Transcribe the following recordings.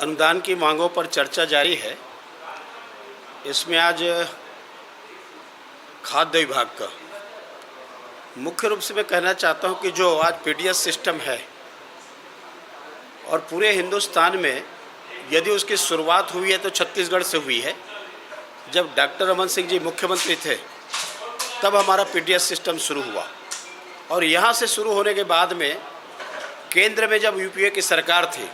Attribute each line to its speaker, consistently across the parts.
Speaker 1: अनुदान की मांगों पर चर्चा जारी है। इसमें आज खाद्य विभाग का मुख्य रूप से मैं कहना चाहता हूं कि जो आज पीडीएस सिस्टम है और पूरे हिंदुस्तान में यदि उसकी शुरुआत हुई है तो छत्तीसगढ़ से हुई है। जब डॉक्टर रमन सिंह जी मुख्यमंत्री थे तब हमारा पीडीएस सिस्टम शुरू हुआ और यहाँ से शुरू होने के बाद में केंद्र में जब यूपीए की सरकार थी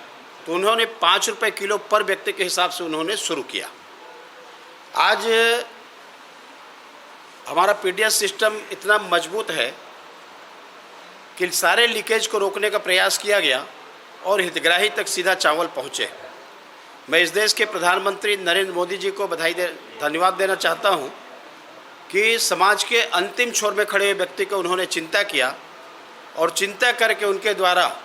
Speaker 1: तो उन्होंने 5 रुपये किलो पर व्यक्ति के हिसाब से उन्होंने शुरू किया। आज हमारा पीडीएस सिस्टम इतना मजबूत है कि सारे लीकेज को रोकने का प्रयास किया गया और हितग्राही तक सीधा चावल पहुँचे। मैं इस देश के प्रधानमंत्री नरेंद्र मोदी जी को धन्यवाद देना चाहता हूं कि समाज के अंतिम छोर में खड़े व्यक्ति को उन्होंने चिंता किया और चिंता करके उनके द्वारा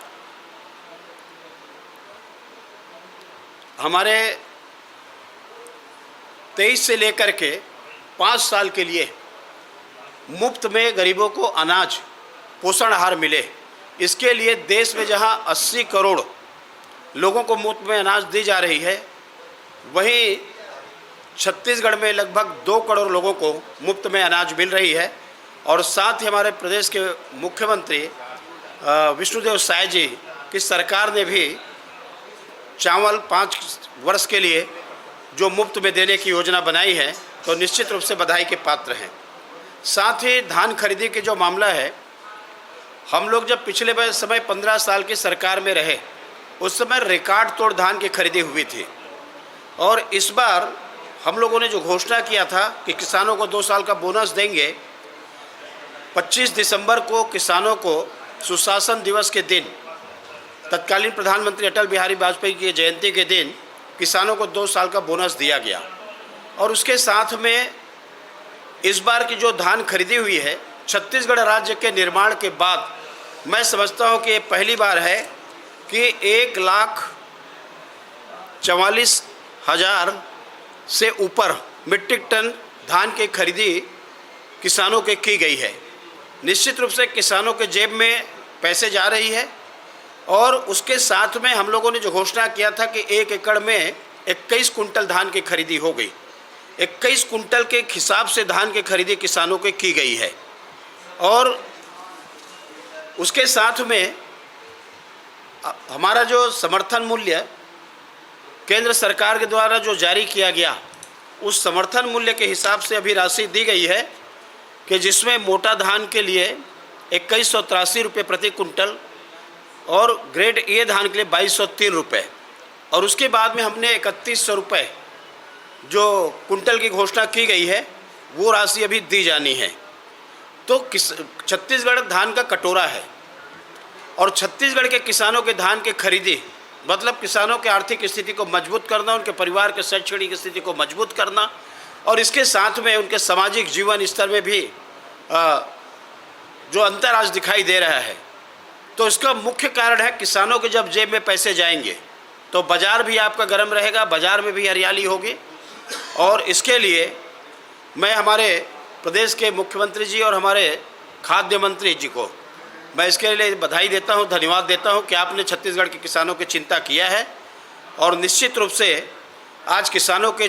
Speaker 1: हमारे 23 से लेकर के 5 साल के लिए मुफ्त में गरीबों को अनाज पोषण आहार मिले। इसके लिए देश में जहां 80 करोड़ लोगों को मुफ्त में अनाज दी जा रही है, वहीं छत्तीसगढ़ में लगभग 2 करोड़ लोगों को मुफ्त में अनाज मिल रही है। और साथ ही हमारे प्रदेश के मुख्यमंत्री विष्णुदेव साय जी की सरकार ने भी चावल 5 वर्ष के लिए जो मुफ्त में देने की योजना बनाई है, तो निश्चित रूप से बधाई के पात्र हैं। साथ ही धान खरीदी के जो मामला है, हम लोग जब पिछले समय 15 साल की सरकार में रहे उस समय रिकॉर्ड तोड़ धान की खरीदी हुई थी और इस बार हम लोगों ने जो घोषणा किया था कि किसानों को 2 साल का बोनस देंगे, 25 दिसंबर को किसानों को सुशासन दिवस के दिन, तत्कालीन प्रधानमंत्री अटल बिहारी वाजपेयी की जयंती के दिन किसानों को 2 साल का बोनस दिया गया। और उसके साथ में इस बार की जो धान खरीदी हुई है, छत्तीसगढ़ राज्य के निर्माण के बाद मैं समझता हूं कि ये पहली बार है कि 1,44,000 से ऊपर मीट्रिक टन धान की खरीदी किसानों के की गई है। निश्चित रूप से किसानों के जेब में पैसे जा रही है और उसके साथ में हम लोगों ने जो घोषणा किया था कि 1 एकड़ में 21 कुंटल धान की खरीदी हो गई। 21 कुंटल के हिसाब से धान की खरीदी किसानों के की गई है। और उसके साथ में हमारा जो समर्थन मूल्य केंद्र सरकार के द्वारा जो जारी किया गया, उस समर्थन मूल्य के हिसाब से अभी राशि दी गई है कि जिसमें मोटा धान के लिए 2183 रुपये प्रति कुंटल और ग्रेड ए धान के लिए 2203 रुपये, और उसके बाद में हमने 3100 रुपये जो कुंटल की घोषणा की गई है वो राशि अभी दी जानी है। तो छत्तीसगढ़ धान का कटोरा है और छत्तीसगढ़ के किसानों के धान की खरीदी मतलब किसानों के आर्थिक स्थिति को मजबूत करना, उनके परिवार के शैक्षणिक स्थिति को मजबूत करना और इसके साथ में उनके सामाजिक जीवन स्तर में भी जो अंतर आज दिखाई दे रहा है, तो इसका मुख्य कारण है किसानों के जब जेब में पैसे जाएंगे तो बाज़ार भी आपका गर्म रहेगा, बाज़ार में भी हरियाली होगी। और इसके लिए मैं हमारे प्रदेश के मुख्यमंत्री जी और हमारे खाद्य मंत्री जी को मैं इसके लिए बधाई देता हूं, धन्यवाद देता हूं कि आपने छत्तीसगढ़ के किसानों की चिंता किया है। और निश्चित रूप से आज किसानों के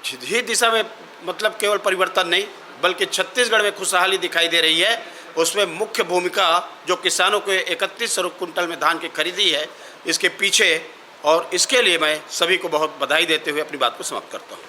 Speaker 1: ही दिशा में मतलब केवल परिवर्तन नहीं बल्कि छत्तीसगढ़ में खुशहाली दिखाई दे रही है। उसमें मुख्य भूमिका जो किसानों के 3100 कुंटल में धान की खरीदी है इसके पीछे, और इसके लिए मैं सभी को बहुत बधाई देते हुए अपनी बात को समाप्त करता हूँ।